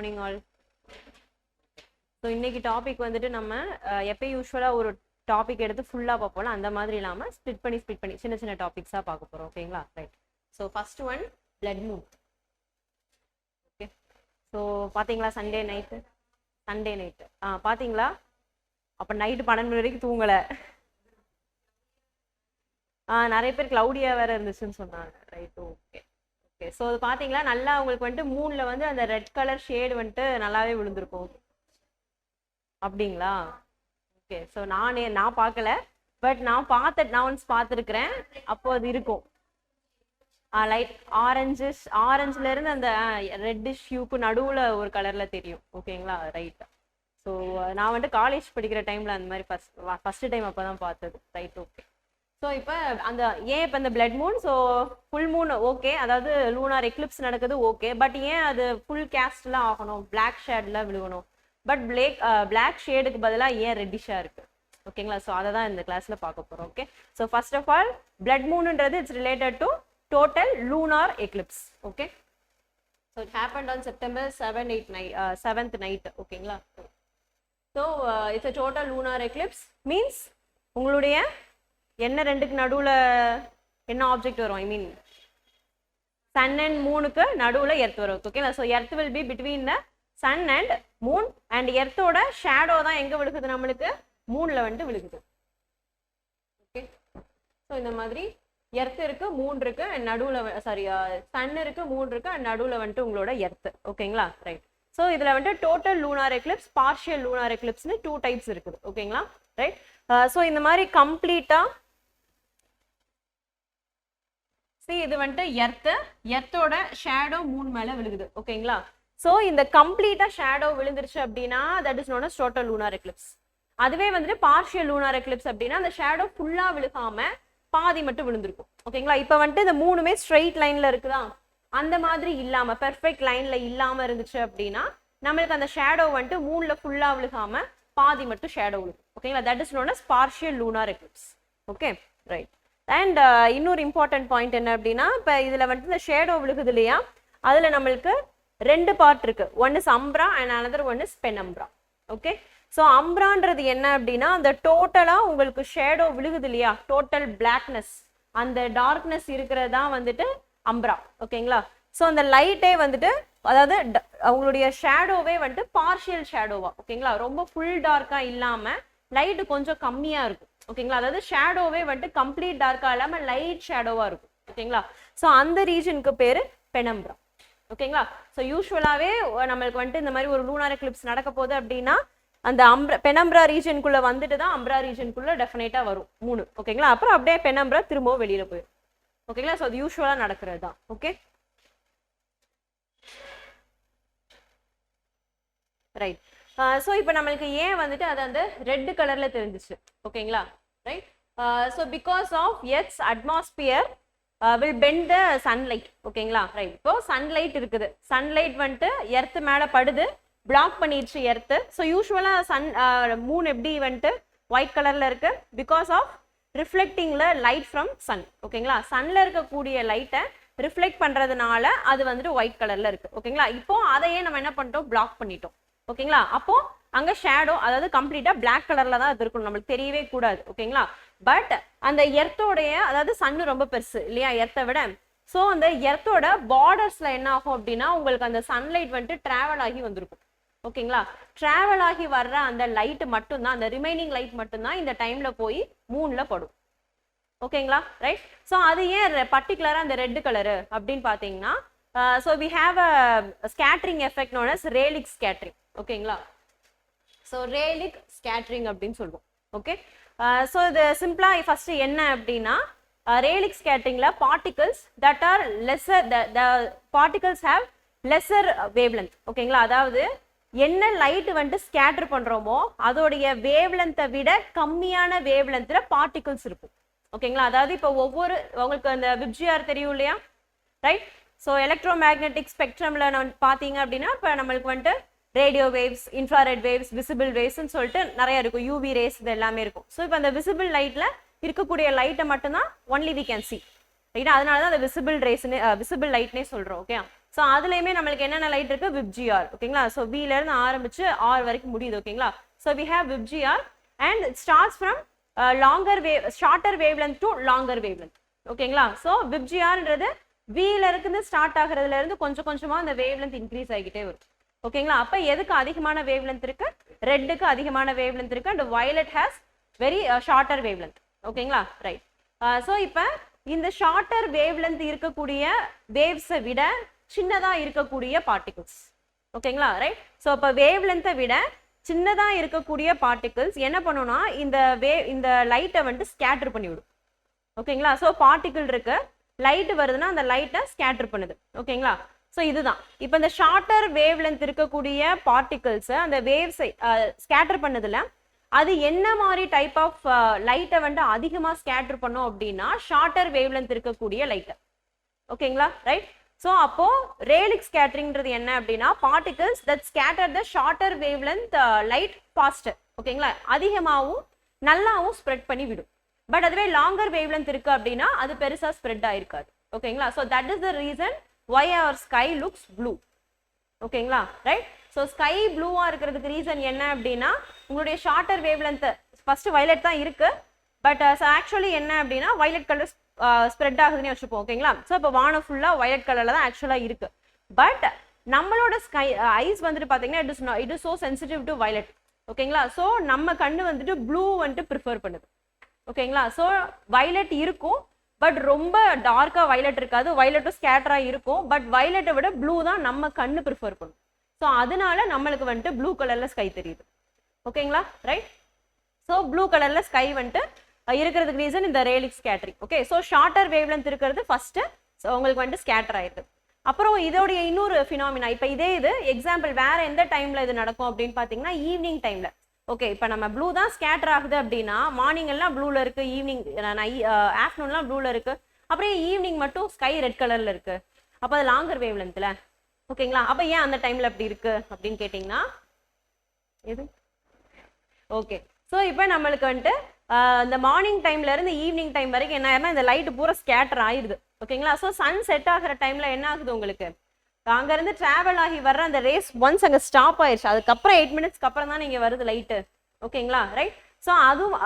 Morning all. So இன்னைக்கு topic வந்துட்டு நம்ம எப்போ யூஸ்வலாக ஒரு டாபிக் எடுத்து ஃபுல்லாக பார்ப்போம்ல அந்த மாதிரி இல்லாமல் ஸ்பிட் பண்ணி சின்ன சின்ன டாபிக்ஸாக பார்க்க போகிறோம். ஓகேங்களா? Right. So first one blood Moon. Okay. So பார்த்தீங்களா சண்டே நைட்டு பார்த்தீங்களா? அப்போ நைட்டு 12 மணி வரைக்கும் தூங்கலை. நிறைய பேர் க்ளவுடியாக வேறு இருந்துச்சுன்னு சொன்னாங்க. ரைட். Okay okay. ஸோ அது பார்த்தீங்களா நல்லா உங்களுக்கு வந்துட்டு மூணில் வந்து அந்த ரெட் கலர் ஷேடு வந்துட்டு நல்லாவே விழுந்திருக்கும். அப்படிங்களா? ஓகே. ஸோ நான் பார்க்கல, பட் நான் ஒன்ஸ் பார்த்துருக்குறேன். அப்போ அது இருக்கும் லைட் ஆரஞ்சுல இருந்து அந்த ரெட்டிஷ் ஹியூக்கு நடுவில் ஒரு கலரில் தெரியும். ஓகேங்களா? ரைட். ஸோ நான் வந்துட்டு காலேஜ் படிக்கிற டைமில் அந்த மாதிரி ஃபஸ்ட்டு டைம் அப்போ தான் பார்த்தது. ரைட். ஓகே. ஸோ இப்போ இப்போ இந்த blood Moon, so full Moon okay, அதாவது லூனார் எக்லிப்ஸ் நடக்குது ஓகே, பட் ஏன் அது ஃபுல் கேஸ்ட்லாம் ஆகணும், பிளாக் ஷேட்லாம் விழுகணும், பட் பிளாக் ஷேடுக்கு பதிலாக ஏன் ரெட்டிஷாக இருக்கு? ஓகேங்களா? ஸோ அதை தான் இந்த கிளாஸில் பார்க்க போகிறோம். Okay. So first of all blood மூன்ன்றது it's related to total lunar eclipse. Okay. So it happened on September 7th night. ஓகேங்களா? So it's a total lunar eclipse means உங்களுடைய என்ன ரெண்டுக்கு நடுவில் என்ன ஆப்ஜெக்ட் வரும்? ஐ மீன் சன் அண்ட் மூனுக்கு நடுவில் எர்த் வரும். ஓகேங்களா? So earth will be between the sun and moon, and எர்த்தோட ஷேடோ தான் எங்கே விழுகுது? நம்மளுக்கு மூணில் வந்துட்டு விழுகுது. ஓகே. ஸோ இந்த மாதிரி எர்த் இருக்கு, மூன் இருக்கு, அண்ட் நடுவில் சன் இருக்கு, மூன் இருக்கு, அண்ட் நடுவில் வந்துட்டு உங்களோட எர்த். ஓகேங்களா? ரைட். ஸோ இதில் வந்துட்டு total lunar eclipse, partial lunar எக்லிப்ஸ்னு 2 டைப்ஸ் இருக்குது. ஓகேங்களா? ரைட். ஸோ இந்த மாதிரி கம்ப்ளீட்டாக இது வந்துட்டு எர்த்தோட ஷேடோ மூன் மேலே விழுகுது. ஓகேங்களா? ஸோ இந்த கம்ப்ளீட்டாக ஷேடோ விழுந்துருச்சு அப்படின்னா that is known as total lunar eclipse. அதுவே வந்துட்டு பார்ஷியல் லூனார் எக்லிப்ஸ் அப்படின்னா அந்த ஷேடோ ஃபுல்லாக விழுகாம பாதி மட்டும் விழுந்திருக்கும். ஓகேங்களா? இப்போ வந்துட்டு இந்த மூணுமே ஸ்ட்ரெயிட் லைன்ல இருக்குதா, அந்த மாதிரி இல்லாம பெர்ஃபெக்ட் லைன்ல இல்லாம இருந்துச்சு அப்படின்னா நம்மளுக்கு அந்த ஷேடோ வந்துட்டு மூணுல ஃபுல்லா விழுகாம பாதி மட்டும் ஷேடோ விழுகும். ஓகேங்களா? That is known as partial lunar eclipse. Okay. Right. And இன்னொரு இம்பார்ட்டன்ட் பாயிண்ட் என்ன அப்படின்னா, இப்போ இதில் வந்துட்டு இந்த ஷேடோ விழுகுது இல்லையா, அதில் நம்மளுக்கு 2 பார்ட் இருக்கு. One is umbra and another one is penumbra. Okay. So அம்ப்ரான்றது என்ன அப்படின்னா, அந்த டோட்டலாக உங்களுக்கு ஷேடோ விழுகுது இல்லையா, டோட்டல் பிளாக்னஸ், அந்த டார்க்னஸ் இருக்கிறது தான் வந்துட்டு அம்ப்ரா. ஓகேங்களா? ஸோ அந்த லைட்டே வந்துட்டு, அதாவது அவங்களுடைய ஷேடோவே வந்துட்டு பார்ஷியல் ஷேடோவா. ஓகேங்களா? ரொம்ப ஃபுல் டார்க்காக இல்லாமல் லைட்டு கொஞ்சம் கம்மியாக இருக்கும். ஓகேங்களா? அதாவது ஷேடோவே வந்துட்டு கம்ப்ளீட் டார்க்காக இல்லாமல் லைட் ஷேடோவாக இருக்கும். ஓகேங்களா? ஸோ அந்த ரீஜனுக்கு பேர் பெனம்ப்ரா. ஓகேங்களா? ஸோ யூஸ்வலாகவே நம்மளுக்கு வந்துட்டு இந்த மாதிரி ஒரு லூனார் எக்லிப்ஸ் நடக்க போகுது அப்படின்னா அந்த பெனம்ப்ரா ரீஜனுக்குள்ளே வந்துட்டு தான் அம்ப்ரா ரீஜனுக்குள்ளே டெஃபினட்டாக வரும் மூணு. ஓகேங்களா? அப்புறம் அப்படியே பெனம்ப்ரா திரும்பவும் வெளியில் போயிடும். ஓகேங்களா? ஸோ அது யூஸ்வலாக நடக்கிறது தான். ஓகே. ரைட். ஸோ இப்போ நம்மளுக்கு ஏன் வந்துட்டு அது அந்த ரெட் கலர்ல தெரிஞ்சிச்சு? ஓகேங்களா? Right. So because of earth's atmosphere will bend the sunlight. ஓகேங்களா? ரைட். இப்போ சன்லைட் இருக்குது, சன்லைட் வந்துட்டு எர்த்து மேலே படுது, பிளாக் பண்ணிடுச்சு எர்த்து. ஸோ யூஸ்வலாக மூன் எப்படி வந்துட்டு ஒயிட் கலர்ல இருக்கு? பிகாஸ் ஆஃப் ரிஃப்ளெக்டிங்ல லைட் ஃப்ரம் சன். ஓகேங்களா? சன்ல இருக்கக்கூடிய லைட்டை ரிஃப்ளெக்ட் பண்றதுனால அது வந்துட்டு ஒயிட் கலர்ல இருக்கு. ஓகேங்களா? இப்போ அதையே நம்ம என்ன பண்ணிட்டோம்? பிளாக் பண்ணிட்டோம். ஓகேங்களா? அப்போ அங்க ஷேடோ, அதாவது கம்ப்ளீட்டா பிளாக் கலர்ல தான் அது இருக்கணும், நம்மளுக்கு தெரியவே கூடாது. ஓகேங்களா? பட் அந்த எர்த்தோடைய, அதாவது சன்னு ரொம்ப பெருசு இல்லையா எர்த்தை விட, ஸோ அந்த எர்த்தோட பார்டர்ஸ்ல என்ன ஆகும் அப்படின்னா உங்களுக்கு அந்த சன்லைட் வந்துட்டு டிராவல் ஆகி வந்திருக்கும். ஓகேங்களா? டிராவல் ஆகி வர்ற அந்த லைட் மட்டும்தான், அந்த ரிமைனிங் லைட் மட்டும்தான் இந்த டைம்ல போய் மூணுல படும். ஓகேங்களா? ரைட். ஸோ அது ஏன் பர்டிகுலரா அந்த ரெட் கலரு அப்படின்னு பாத்தீங்கன்னா, so we have a scattering effect known as Rayleigh scattering. ஓகேங்களா? ஸோ ரேலிக் ஸ்கேட்டரிங் அப்படின்னு சொல்லுவோம். ஓகே. ஸோ இது சிம்பிளா ஃபர்ஸ்ட் என்ன அப்படின்னா, ரேலிக் ஸ்கேட்டரிங்ல particles that are lesser, the particles have lesser wavelength. ஓகேங்களா? அதாவது என்ன லைட் வந்துட்டு ஸ்கேட்டர் பண்றோமோ அதோடைய வேவ்லென்த்தை விட கம்மியான வேவ்லென்த்ல பார்ட்டிகல்ஸ் இருக்கும். ஓகேங்களா? அதாவது இப்போ உங்களுக்கு அந்த விப்ஜிஆர் தெரியும் இல்லையா? ரைட். ஸோ எலக்ட்ரோ மேக்னெட்டிக் ஸ்பெக்ட்ரம்ல பார்த்தீங்க அப்படின்னா இப்போ நம்மளுக்கு வந்துட்டு radio waves, infrared waves, visible வேவ்ஸ்ன்னு சொல்லிட்டு நிறைய இருக்கும், யூவி ரேஸ், இது எல்லாமே இருக்கும். ஸோ இப்போ அந்த விசிபிள் லைட்ல இருக்கக்கூடிய லைட்டை மட்டும்தான் ஒன்லி வி கேன் சி. ரைட்டா? அதனால தான் அந்த விசிபிள் லைட்னே சொல்றோம். ஓகே. ஸோ அதுலேயுமே நம்மளுக்கு என்னென்ன லைட் இருக்கு விப்ஜிஆர் ஓகேங்களா. ஸோ பில இருந்து ஆரம்பிச்சு ஆர் வரைக்கும் முடியுது ஓகேங்களா. So we have VIBGYOR and it starts from shorter wave length to longer wave length ஓகேங்களா. ஸோ விப்ஜிஆர்ன்றது வில இருந்து ஸ்டார்ட் ஆகுறதுல இருந்து கொஞ்சம் கொஞ்சமா அந்த வேவ் லென்த் இன்க்ரீஸ் ஆகிட்டே வரும் ஓகேங்களா. அப்ப எதுக்கு அதிகமான வேவ் லென்த் இருக்கு, ரெட்டுக்கு அதிகமான வேவ் லென்த் இருக்கு, and violet has very shorter wave length ஓகேங்களா. ரைட். ஸோ இப்போ இந்த ஷார்ட்டர் வேவ் லென்த் இருக்கக்கூடிய வேவ்ஸை விட சின்னதா இருக்கக்கூடிய பார்ட்டிகிள்ஸ் ஓகேங்களா. ரைட். ஸோ இப்போ வேவ் லென்த்தை விட சின்னதா இருக்கக்கூடிய பார்ட்டிகிள்ஸ் என்ன பண்ணும்னா இந்த லைட்டை வந்துட்டு ஸ்கேட்டர் பண்ணிவிடும் ஓகேங்களா. ஸோ பார்ட்டிகிள் இருக்கு, லைட் வருதுன்னா அந்த லைட்டை ஸ்கேட்டர் பண்ணுது ஓகேங்களா. ஸோ இதுதான் இப்போ இந்த ஷார்ட்டர் வேவ் லென்த் இருக்கக்கூடிய பார்ட்டிகிள்ஸை அந்த வேவ்ஸை ஸ்கேட்டர் பண்ணதுல அது என்ன மாதிரி டைப் ஆஃப் லைட்டை வந்து அதிகமாக ஸ்கேட்டர் பண்ணும் அப்படின்னா ஷார்ட்டர் வேவ் லென்த் இருக்கக்கூடிய லைட்டை ஓகேங்களா. ரைட். ஸோ அப்போ ரேலிக் ஸ்கேட்டரிங்கிறது என்ன அப்படின்னா particles that scatter the shorter wave length light faster ஓகேங்களா, அதிகமாகவும் நல்லாவும் ஸ்ப்ரெட் பண்ணி விடும். பட் அதுவே லாங்கர் வேவ் லென்த் இருக்கு அப்படின்னா அது பெருசா ஸ்ப்ரெட் ஆயிருக்காது ஓகேங்களா. So that is the reason why our sky looks blue ஓகேங்களா. ரைட். ஸோ ஸ்கை ப்ளூவா இருக்கிறதுக்கு ரீசன் என்ன அப்படின்னா உங்களுடைய shorter wave length first violet தான் இருக்கு, பட் ஆக்சுவலி என்ன அப்படின்னா வயலட் கலர் ஸ்ப்ரெட் ஆகுதுன்னு வச்சுப்போம் ஓகேங்களா. ஸோ இப்போ வானம் ஃபுல்லா வயலட் கலர்ல தான் ஆக்சுவலா இருக்கு. பட் நம்மளோட ஸ்கை ஐஸ் வந்துட்டு பாத்தீங்கன்னா it is so sensitive to violet ஓகேங்களா. ஸோ நம்ம கண்ணு வந்துட்டு ப்ளூ வந்துட்டு ப்ரிஃபர் பண்ணுது ஓகேங்களா. ஸோ வயலட் இருக்கும், பட் ரொம்ப டார்க்கா வயலட் இருக்காது, வயலட்டும் ஸ்கேட்டரா இருக்கும், பட் வயலட்டை விட ப்ளூ தான் நம்ம கண்ணு ப்ரிஃபர் பண்ணும். ஸோ அதனால நம்மளுக்கு வந்துட்டு ப்ளூ கலர்ல ஸ்கை தெரியுது ஓகேங்களா. ரைட். ஸோ ப்ளூ கலர்ல ஸ்கை வந்துட்டு இருக்கிறதுக்கு ரீசன் இந்த ரேலிக் scattering okay. So shorter wave length இருக்கிறது ஃபர்ஸ்ட் உங்களுக்கு வந்துட்டு ஸ்கேட்டர் ஆயிருக்கு. அப்புறம் இதோடைய இன்னொரு ஃபினாமினா இப்போ இது எக்ஸாம்பிள் வேற எந்த டைம்ல இது நடக்கும் அப்படின்னு பாத்தீங்கன்னா ஈவினிங் டைம்ல ஓகே. இப்போ நம்ம ப்ளூ தான் ஸ்கேட்டர் ஆகுது அப்படின்னா மார்னிங் எல்லாம் ப்ளூல இருக்கு, ஈவினிங் ஆஃப்டர்நூன்லாம் ப்ளூல இருக்கு, அப்புறம் ஈவினிங் மட்டும் ஸ்கை ரெட் கலர்ல இருக்கு. அப்போ அது லாங்கர் வேவ் லென்த்ல ஓகேங்களா. அப்போ ஏன் அந்த டைம்ல அப்படி இருக்கு அப்படின்னு கேட்டீங்கன்னா எது ஓகே. ஸோ இப்போ நம்மளுக்கு வந்துட்டு இந்த மார்னிங் டைம்ல இருந்து ஈவினிங் டைம் வரைக்கும் என்ன ஆயிருன்னா இந்த லைட் பூரா ஸ்கேட்டர் ஆயிடுது ஓகேங்களா. ஸோ சன் செட் ஆகிற டைம்ல என்ன ஆகுது உங்களுக்கு அங்க இருந்து டிராவல் ஆகி வர்ற அந்த ரேஸ் ஒன்ஸ் அங்க ஸ்டாப் ஆயிடுச்சு, அதுக்கப்புறம் 8 மினிட்ஸ்க்கு அப்புறம் தான் நீங்க வருது லைட்டு ஓகேங்களா. ரைட். ஸோ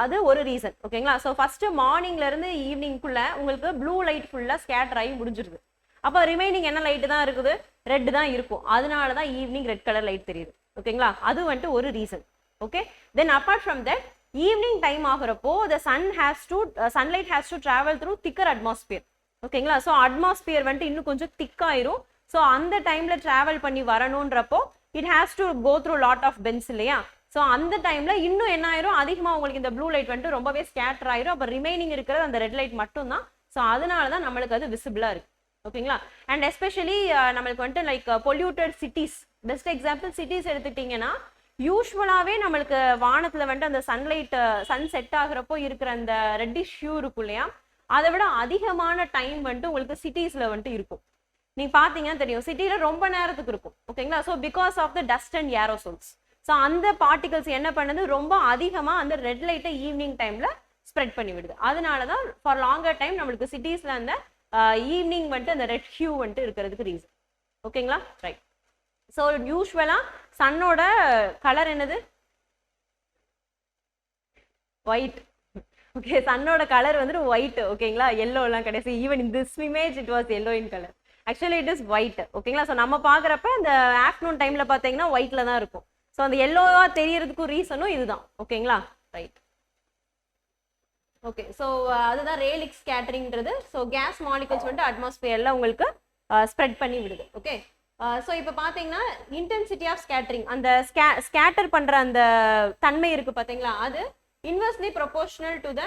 அது ஒரு ரீசன் ஓகேங்களா. ஸோ ஃபர்ஸ்ட் மார்னிங்ல இருந்து ஈவினிங்குள்ள உங்களுக்கு ப்ளூ லைட் ஃபுல்லா ஸ்கேட்டர் ஆகி முடிஞ்சிருது. அப்போ ரிமைனிங் என்ன லைட்டு தான் இருக்குது, ரெட் தான் இருக்கும், அதனால தான் ஈவினிங் ரெட் கலர் லைட் தெரியுது ஓகேங்களா. அது வந்துட்டு ஒரு reason okay. Then apart from that evening time ஆகுறப்போ the sunlight has to travel through thicker atmosphere ஓகேங்களா. ஸோ அட்மாஸ்பியர் வந்துட்டு இன்னும் கொஞ்சம் திக்காயிரும். ஸோ அந்த டைம்ல டிராவல் பண்ணி வரணுன்றப்போ it has to go through lot of bends இல்லையா. ஸோ அந்த டைம்ல இன்னும் என்ன ஆயிரும், அதிகமாக உங்களுக்கு இந்த ப்ளூ லைட் வந்துட்டு ரொம்பவே ஸ்கேட்டர் ஆயிரும். அப்போ ரிமைனிங் இருக்கிறது அந்த ரெட் லைட் மட்டும் தான். ஸோ அதனால தான் நம்மளுக்கு அது விசிபிளா இருக்கு ஓகேங்களா. அண்ட் எஸ்பெஷலி நம்மளுக்கு வந்துட்டு like polluted cities, best example cities எடுத்துக்கிட்டிங்கன்னா யூஸ்வலாகவே நம்மளுக்கு வானத்தில் வந்துட்டு அந்த சன் செட் ஆகுறப்போ இருக்கிற அந்த ரெட்டிஷ் ஷூ இருக்கும் இல்லையா, அதை விட அதிகமான டைம் வந்துட்டு உங்களுக்கு சிட்டிஸ்ல வந்துட்டு இருக்கும். நீங்க பாத்தீங்கன்னா தெரியும் சிட்டில ரொம்ப நேரத்துக்கு இருக்கும் ஓகேங்களா. So because of the dust and aerosols. So அந்த பார்ட்டிகல்ஸ் என்ன பண்ணுது, ரொம்ப அதிகமா அந்த ரெட் லைட்டை ஈவினிங் டைம்ல ஸ்ப்ரெட் பண்ணி விடுது. அதனாலதான் ஃபார் லாங்கர் டைம் நம்மளுக்கு சிட்டிஸ்ல அந்த ஈவினிங் வந்துட்டு அந்த ரெட் ஹியூ வந்துட்டு இருக்கிறதுக்கு ரீசன் ஓகேங்களா. ரைட். ஸோ யூஸ்வலா சன்னோட கலர் என்னது, ஒயிட் ஓகே. சன்னோட கலர் வந்துட்டு ஒயிட் ஓகேங்களா, எல்லோ எல்லாம் கிடையாது. Even in this image it was yellow in colour, actually it is white ஓகேங்களா. ஸோ நம்ம பாக்குறப்ப அந்த ஆஃப்டர்நூன் டைம்ல பாத்தீங்கன்னா ஒயிட்ல தான் இருக்கும். ஸோ அந்த எல்லோவா தெரியறதுக்கும் ரீசனும் இதுதான் ஓகேங்களா. ரைட். ஓகே. ஸோ அதுதான் ரேலிக் ஸ்கேட்டரிங்கிறது. ஸோ கேஸ் மாலிகூல்ஸ் வந்துட்டு அட்மாஸ்பியர்ல உங்களுக்கு ஸ்ப்ரெட் பண்ணி விடுது ஓகே. ஸோ இப்போ பார்த்தீங்கன்னா இன்டென்சிட்டி ஆஃப் ஸ்கேட்டரிங், அந்த ஸ்கேட்டர் பண்ற அந்த தன்மை இருக்கு பார்த்தீங்களா, அது inversely proportional to the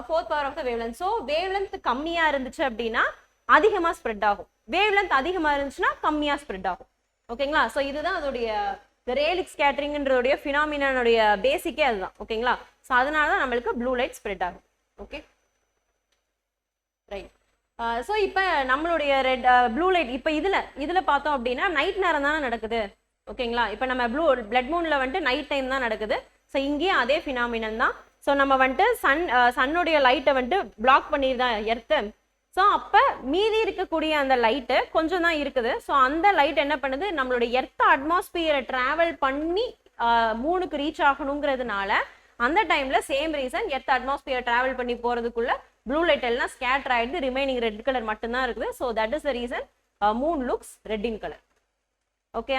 4th power of the wavelength. So wavelength கம்மியா இருந்துச்சு அப்படின்னா அதிகமா ஸ்ப்ரெட் ஆகும், வேவ்லென்த் அதிகமா இருந்துச்சுன்னா கம்மியா ஸ்ப்ரெட் ஆகும் ஓகேங்களா. ஸோ இதுதான் அதோடைய ரேலிக் ஸ்கேட்டரிங்ன்றதுடைய ஃபினாமினானுடைய பேசிக்கே அதுதான் ஓகேங்களா. ஸோ அதனால தான் நம்மளுக்கு ப்ளூ லைட் ஸ்ப்ரெட் ஆகும் ஓகே. ரைட். ஸோ இப்போ நம்மளுடைய ரெட் ப்ளூ லைட் இப்போ இதில் பார்த்தோம் அப்படின்னா நைட் நேரம் தானே நடக்குது ஓகேங்களா. இப்போ நம்ம பிளட் மூன்ல வந்துட்டு நைட் டைம் தான் நடக்குது. ஸோ இங்கேயும் அதே ஃபினாமினன் தான். ஸோ நம்ம வந்துட்டு சன்னுடைய லைட்டை வந்துட்டு பிளாக் பண்ணிடுதான் எர்த்து. ஸோ அப்போ மீதி இருக்கக்கூடிய அந்த லைட்டு கொஞ்சம் தான் இருக்குது. ஸோ அந்த லைட் என்ன பண்ணுது, நம்மளுடைய எர்த் அட்மாஸ்பியரை டிராவல் பண்ணி மூணுக்கு ரீச் ஆகணுங்கிறதுனால அந்த டைம்ல same reason earth atmosphere travel பண்ணி போறதுக்குள்ள ப்ளூ லைட் எல்லாம் ஸ்கேட்டர் ஆயிடுது, ரிமைனிங் ரெட் கலர் மட்டும்தான் இருக்குது. So that is the reason Moon looks red in colour. Okay,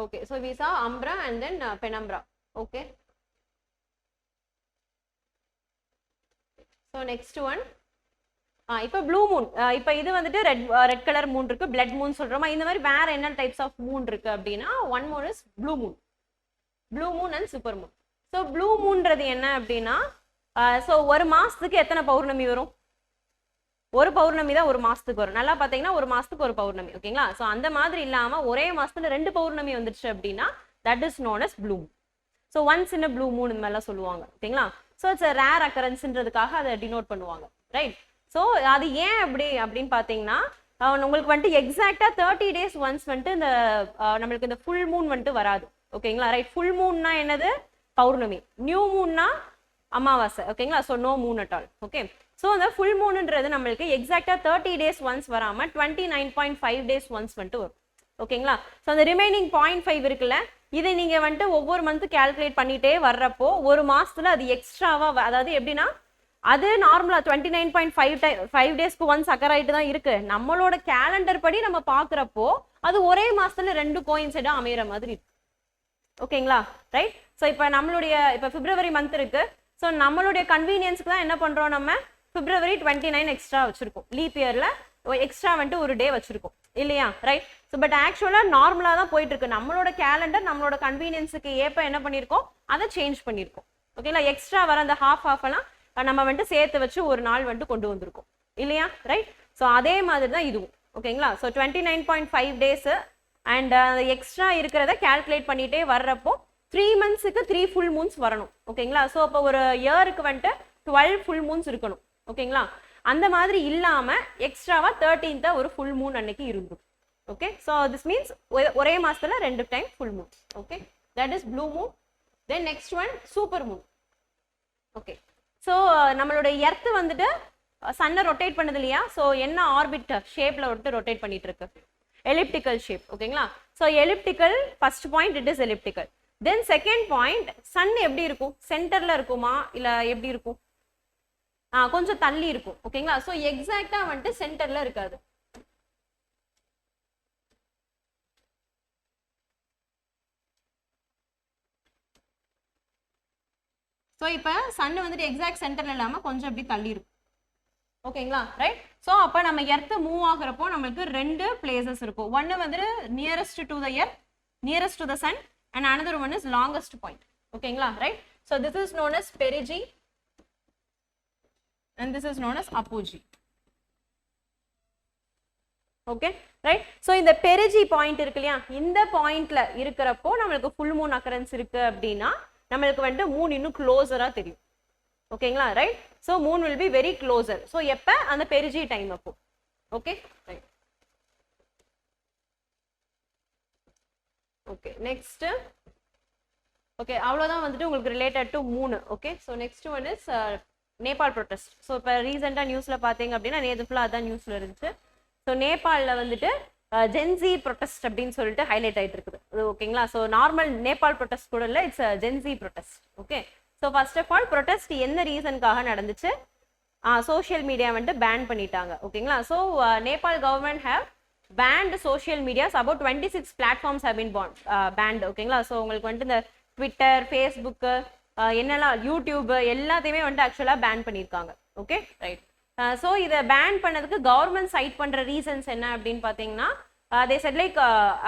okay, so we saw umbra and then penumbra. Okay, so next one இப்போ blue Moon. இப்போ இது வந்துட்டு red colour Moon இருக்கு, blood Moon சொல்றோமா. இந்த மாதிரி வேற என்ன டைப்ஸ் ஆஃப் மூன் இருக்கு அப்படின்னா, one moon is blue moon and super moon. So blue மூன்றது என்ன அப்படின்னா, ஸோ ஒரு மாசத்துக்கு எத்தனை பௌர்ணமி வரும்? ஒரு பௌர்ணமி தான் ஒரு மாசத்துக்கு வரும். நல்லா பாத்தீங்கன்னா ஒரு மாசத்துக்கு ஒரு பௌர்ணமி. ஓகேங்களா? ஸோ அந்த மாதிரி இல்லாம ஒரே மாசத்துல 2 பௌர்ணமி வந்துருச்சு அப்படின்னா that is known as blue moon. So once in blue moon இந்த மாதிரிலாம் சொல்லுவாங்க. ஓகேங்களா? ஸோ இட்ஸ் ரேர் அக்கரன்ஸ்ன்றதுக்காக அதை டினோட் பண்ணுவாங்க. ரைட்? ஸோ அது ஏன் அப்படின்னு பார்த்தீங்கன்னா, உங்களுக்கு வந்துட்டு எக்ஸாக்டா 30 days ஒன்ஸ் வந்துட்டு இந்த நம்மளுக்கு இந்த ஃபுல் மூன் வந்துட்டு வராது. ஓகேங்களா? ரைட்? ஃபுல் மூன்னா என்னது? பௌர்ணமி. நியூ மூன்னா அமாவாசை. ஓகேங்களா? So no moon at all. Okay, so அந்த ஃபுல் மூணுன்றது நம்மளுக்கு எக்ஸாக்டா 30 days ஒன்ஸ் வராம 29.5 days ஒன்ஸ் வந்துட்டு வரும். ஓகேங்களா? ஸோ அந்த ரிமைனிங் 0.5 இருக்குல்ல, இதை நீங்க வந்துட்டு ஒவ்வொரு மந்த் கால்குலேட் பண்ணிட்டே வர்றப்போ ஒரு மாசத்துல அது எக்ஸ்ட்ராவா, அதாவது எப்படின்னா அது நார்மலா 29.5 டேஸ்க்கு ஒன்ஸ் அக்கர் ஆயிட்டு தான் இருக்கு. நம்மளோட கேலண்டர் படி நம்ம பாக்குறப்போ அது ஒரே மாசத்துல 2 கோயின்சைடா அமையிற மாதிரி இருக்கு. ஓகேங்களா? ரைட்? ஸோ இப்போ நம்மளுடைய இப்போ பிப்ரவரி மந்த் இருக்கு. ஸோ நம்மளுடைய கன்வீனியன்ஸ்க்கு தான் என்ன பண்றோம், நம்ம பிப்ரவரி 29 எக்ஸ்ட்ரா வச்சிருக்கோம். லீப் இயர்ல எக்ஸ்ட்ரா வந்துட்டு ஒரு டே வச்சிருக்கோம் இல்லையா? ரைட்? ஸோ பட் ஆக்சுவலா நார்மலா தான் போயிட்டு இருக்கு. நம்மளோட கேலண்டர் நம்மளோட கன்வீனியன்ஸுக்கு ஏற்ப என்ன பண்ணிருக்கோம், அதை சேஞ்ச் பண்ணிருக்கோம். ஓகேங்களா? எக்ஸ்ட்ரா வர அந்த ஹாஃப் எல்லாம் நம்ம வந்துட்டு சேர்த்து வச்சு ஒரு நாள் வந்துட்டு கொண்டு வந்திருக்கோம் இல்லையா? ரைட்? ஸோ அதே மாதிரி தான் இதுவும். ஓகேங்களா? ஸோ 29.5 days அண்ட் எக்ஸ்ட்ரா இருக்கிறத கால்குலேட் பண்ணிட்டே வர்றப்போ 3 monthsக்கு 3 full moons வரணும். ஓகேங்களா? ஸோ அப்போ ஒரு இயருக்கு வந்துட்டு 12 full moons இருக்கணும். ஓகேங்களா? அந்த மாதிரி இல்லாம எக்ஸ்ட்ராவா 13th ஒரு ஃபுல் மூன் அன்னைக்கு இருந்தும். ஓகே, ஸோ திஸ் மீன்ஸ் ஒரே மாசத்துல 2 time full Moon. Okay, that is blue Moon. Then next one super Moon. Okay, so நம்மளோட எர்த் வந்துட்டு சன்னை ரொட்டேட் பண்ணுது இல்லையா? ஸோ என்ன ஆர்பிட் ஷேப்ல வந்துட்டு ரொட்டேட் பண்ணிட்டு இருக்கு? Elliptical shape. ஓகேங்களா? So elliptical first point, it is elliptical. Then second point, sun எப்படி இருக்கும்? சென்டர்ல இருக்குமா இல்ல எப்படி இருக்கும்? கொஞ்சம் தள்ளி இருக்கும். ஓகேங்களா? ஸோ எக்ஸாக்டா வந்துட்டு சென்டர்ல இருக்காது. ஸோ இப்போ சன் வந்துட்டு எக்ஸாக்ட் சென்டர்ல இல்லாம கொஞ்சம் அப்படி தள்ளி இருக்கும். ஓகேங்களா? ரைட்? ஸோ அப்போ நம்ம எர்த் மூவ் ஆகுறப்போ நம்மளுக்கு 2 பிளேசஸ் இருக்கும். ஒன்னு வந்துட்டு nearest to the earth, nearest to the sun, and another one is longest point. ஓகேங்களா? Right? So this is known as perigee and this is known as apogee. Okay, right? So இந்த perigee point இருக்கு இல்லையா, இந்த பாயிண்ட்ல இருக்கிறப்போ நம்மளுக்கு full Moon occurrence இருக்கு அப்படின்னா நம்மளுக்கு வந்துட்டு மூன் இன்னும் க்ளோசரா தெரியும். ஓகேங்களா? Right? So moon will be very closer. So எப்ப? அந்த பெரிஜி டைம் அப்போ. Okay, right. Okay, next. Okay, அவ்வளோதான் வந்துட்டு உங்களுக்கு related to moon. Okay, so next one is Nepal protest. So இப்போ ரீசெண்டாக நியூஸில் பார்த்தீங்க அப்படின்னா நேற்று ஃபுல்லாக அதான் நியூஸில் இருந்துச்சு. ஸோ நேபாளில் வந்துட்டு ஜென்சி ப்ரொட்டஸ்ட் அப்படின்னு சொல்லிட்டு ஹைலைட் ஆகிட்டு இருக்குது. ஓகேங்களா? ஸோ நார்மல் நேபாள் ப்ரொட்டஸ்ட் கூட இல்லை, it's Gen Z protest. Okay, so first of all protest என்ன ரீசனுக்காக நடந்துச்சு? சோஷியல் மீடியா வந்துட்டு பேன் பண்ணிட்டாங்க. ஓகேங்களா? So Nepal government have banned social medias. About 26 platforms have been banned. ஓகேங்களா? ஸோ உங்களுக்கு வந்துட்டு இந்த ட்விட்டர், ஃபேஸ்புக்கு, என்னெல்லாம் யூடியூப் எல்லாத்தையுமே வந்துட்டு ஆக்சுவலாக பேன் பண்ணியிருக்காங்க. Okay, right. ஸோ இதை பேன் பண்ணதுக்கு கவர்மெண்ட் சைட் பண்ணுற ரீசன்ஸ் என்ன அப்படின்னு பார்த்தீங்கன்னா, தே செட் லைக்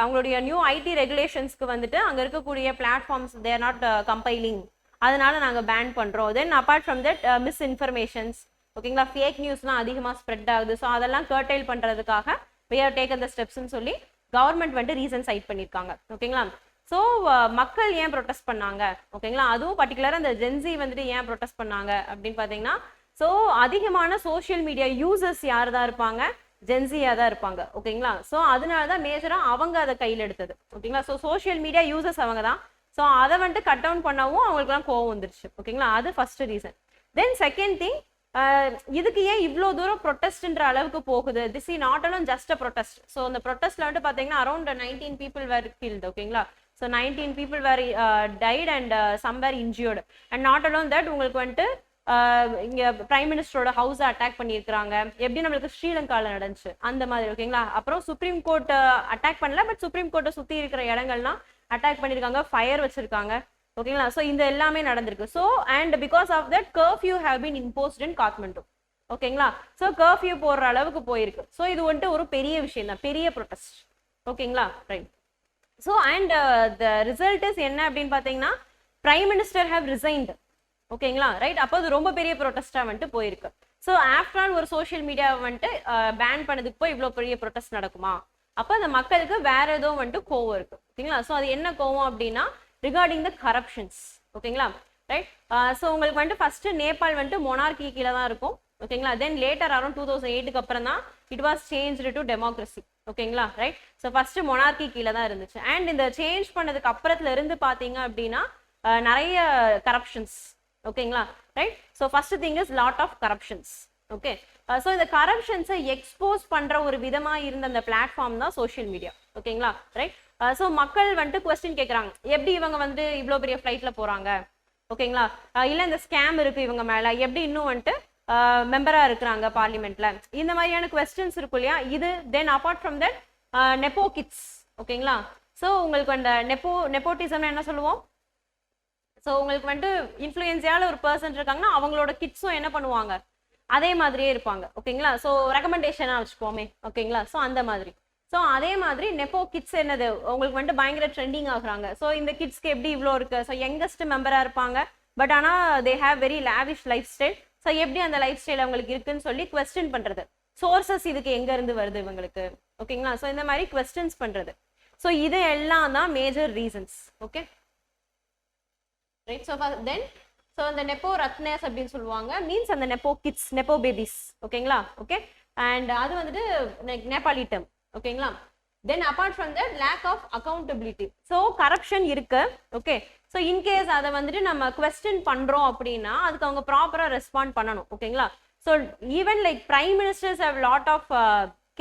அவங்களுடைய நியூ ஐடி ரெகுலேஷன்ஸ்க்கு வந்துட்டு அங்கே இருக்கக்கூடிய platforms they are not compiling, அதனால நாங்கள் பேன் பண்ணுறோம். தென் அப்பார்ட் ஃப்ரம் தட் மிஸ்இன்ஃபர்மேஷன்ஸ், ஓகேங்களா, ஃபேக் நியூஸ்லாம் அதிகமாக ஸ்ப்ரெட் ஆகுது. ஸோ அதெல்லாம் கர்டைல் பண்ணுறதுக்காக we have taken the ஸ்டெப்ஸ்ன்னு சொல்லி கவர்மெண்ட் வந்துட்டு ரீசன் சைட் பண்ணியிருக்காங்க. ஓகேங்களா? ஸோ மக்கள் ஏன் ப்ரொட்டஸ்ட் பண்ணாங்க? ஓகேங்களா? அதுவும் பர்டிகுலராக இந்த ஜென்சி வந்துட்டு ஏன் ப்ரொட்டஸ்ட் பண்ணாங்க அப்படின்னு பார்த்தீங்கன்னா, ஸோ அதிகமான சோஷியல் மீடியா யூசர்ஸ் யார் தான் இருப்பாங்க? ஜென்சியாக தான் இருப்பாங்க. ஓகேங்களா? ஸோ அதனால தான் மேஜராக அவங்க அதை கையில் எடுத்தது. ஓகேங்களா? ஸோ சோஷியல் மீடியா யூசர்ஸ் அவங்க தான். ஸோ அதை வந்துட்டு கட் டவுன் பண்ணவும் அவங்களுக்குலாம் கோவம் வந்துருச்சு. ஓகேங்களா, அது first reason. Then second thing, இதுக்கு ஏன் இவ்வளோ தூரம் ப்ரொட்டஸ்ட்ன்ற அளவுக்கு போகுது? This is not alone just a protest. So அந்த ப்ரொட்டஸ்ட்ல வந்துட்டு பார்த்தீங்கன்னா அரௌண்ட் 19 people were killed. ஓகேங்களா, so 19 people were died and some were injured. And not alone that, உங்களுக்கு வந்துட்டு இங்க பிரைம் மினிஸ்டரோட ஹவுஸை அட்டாக் பண்ணியிருக்காங்க. எப்படி நம்மளுக்கு ஸ்ரீலங்காவில் நடந்துச்சு அந்த மாதிரி. ஓகேங்களா, அப்புறம் சுப்ரீம் கோர்ட் அட்டாக் பண்ணல, பட் சுப்ரீம் கோர்ட்டை சுற்றி இருக்கிற இடங்கள்லாம் அட்டாக் பண்ணியிருக்காங்க, ஃபயர் வச்சிருக்காங்க. ஓகேங்களா, ஸோ இந்த எல்லாமே நடந்திருக்கு. So and because of that curfew have been imposed in Kathmandu. ஓகேங்களா, ஸோ கர்ஃப்யூ போடுற அளவுக்கு போயிருக்கு. ஸோ இது வந்துட்டு ஒரு பெரிய விஷயம் தான், பெரிய ப்ரொட்டஸ்ட். ஓகேங்களா, right. So and the result is என்ன அப்படின்னு பார்த்தீங்கன்னா, பிரைம் மினிஸ்டர் ஹேவ் ரிசைன்டு. ஓகேங்களா, ரைட். அப்போ அது ரொம்ப பெரிய ப்ரொட்டஸ்டா வந்துட்டு போயிருக்கு. ஸோ ஆஃப்டர் ஆல் ஒரு சோஷியல் மீடியாவை வந்துட்டு பேன் பண்ணதுக்கு போய் இவ்வளோ பெரிய ப்ரொட்டஸ்ட் நடக்குமா? அப்போ அந்த மக்களுக்கு வேற ஏதோ வந்துட்டு கோவம் இருக்கு. ஓகேங்களா, ஸோ அது என்ன கோவம் அப்படின்னா ரிகார்டிங் த கரப்ஷன்ஸ். ஓகேங்களா, ரைட். ஸோ உங்களுக்கு வந்துட்டு ஃபர்ஸ்ட் நேபாள் வந்துட்டு மொனார்கி கீழே தான் இருக்கும். ஓகேங்களா, தென் லேட்டர் அரௌண்ட் 2008 அப்புறம் தான் it was changed to democracy. ஓகேங்களா, ரைட். ஸோ ஃபர்ஸ்ட் மொனார்கி கீழே தான் இருந்துச்சு. அண்ட் இந்த சேஞ்ச் பண்ணதுக்கு அப்புறத்துல இருந்து பார்த்தீங்க அப்படின்னா நிறைய கரப்ஷன்ஸ். ஓகேங்களா, right. So first thing is lot of corruptions. Okay, so இந்த கரப்ஷன்ஸை எக்ஸ்போஸ் பண்ற ஒரு விதமா இருந்த அந்த பிளாட்ஃபார்ம் தான் சோஷியல் மீடியா. ஓகேங்களா, ரைட். ஸோ மக்கள் வந்துட்டு கொஸ்டின் கேட்குறாங்க, எப்படி இவங்க வந்து இவ்வளோ பெரிய ஃப்ளைட்ல போறாங்க? ஓகேங்களா, இல்லை இந்த ஸ்கேம் இருக்கு இவங்க மேல, எப்படி இன்னும் வந்துட்டு மெம்பரா இருக்கிறாங்க பார்லிமெண்ட்ல, இந்த மாதிரியான கொஸ்டின்ஸ் இருக்கும் இல்லையா? இது then apart from that nepo kids. ஓகேங்களா, ஸோ உங்களுக்கு அந்த நெப்போட்டிசம் என்ன சொல்லுவோம்? ஸோ உங்களுக்கு வந்துட்டு இன்ஃப்ளூயன்ஸியால ஒரு பர்சன் இருக்காங்கன்னா அவங்களோட கிட்ஸும் என்ன பண்ணுவாங்க, அதே மாதிரியே இருப்பாங்க. ஓகேங்களா, ஸோ ரெக்கமெண்டேஷனாக வச்சுப்போமே. ஓகேங்களா, ஸோ அந்த மாதிரி. ஸோ அதே மாதிரி நெப்போ கிட்ஸ் என்னது உங்களுக்கு வந்துட்டு பயங்கர ட்ரெண்டிங் ஆகுறாங்க. ஸோ இந்த கிட்ஸ்க்கு எப்படி இவ்வளோ இருக்கு? ஸோ யங்கஸ்ட் மெம்பராக இருப்பாங்க, பட் ஆனால் they have very lavish life style. So எப்படி அந்த லைஃப் ஸ்டைல் அவங்களுக்கு இருக்குன்னு சொல்லி கொஸ்டின் பண்றது. சோர்சஸ் இதுக்கு எங்க இருந்து வருது இவங்களுக்கு? ஓகேங்களா, ஸோ இந்த மாதிரி கொஸ்டின்ஸ் பண்றது. ஸோ இது எல்லாம் தான் major reasons. Okay, right. So then so அந்த நெப்போ ரத்னஸ் அப்படின்னு சொல்லுவாங்க, மீன்ஸ் அந்த நெப்போ கிட்ஸ், நெப்போ பேபிஸ். ஓகேங்களா, ஓகே. அண்ட் அது வந்துட்டு நேபாளி டேர்ம். ஓகேங்களா, then apart from that lack of accountability. So corruption இருக்கு. ஓகே, ஸோ இன்கேஸ் அதை வந்துட்டு நம்ம கொஸ்டின் பண்றோம் அப்படின்னா அதுக்கு அவங்க ப்ராப்பரா ரெஸ்பாண்ட் பண்ணணும். ஓகேங்களா, so even like prime ministers have lot of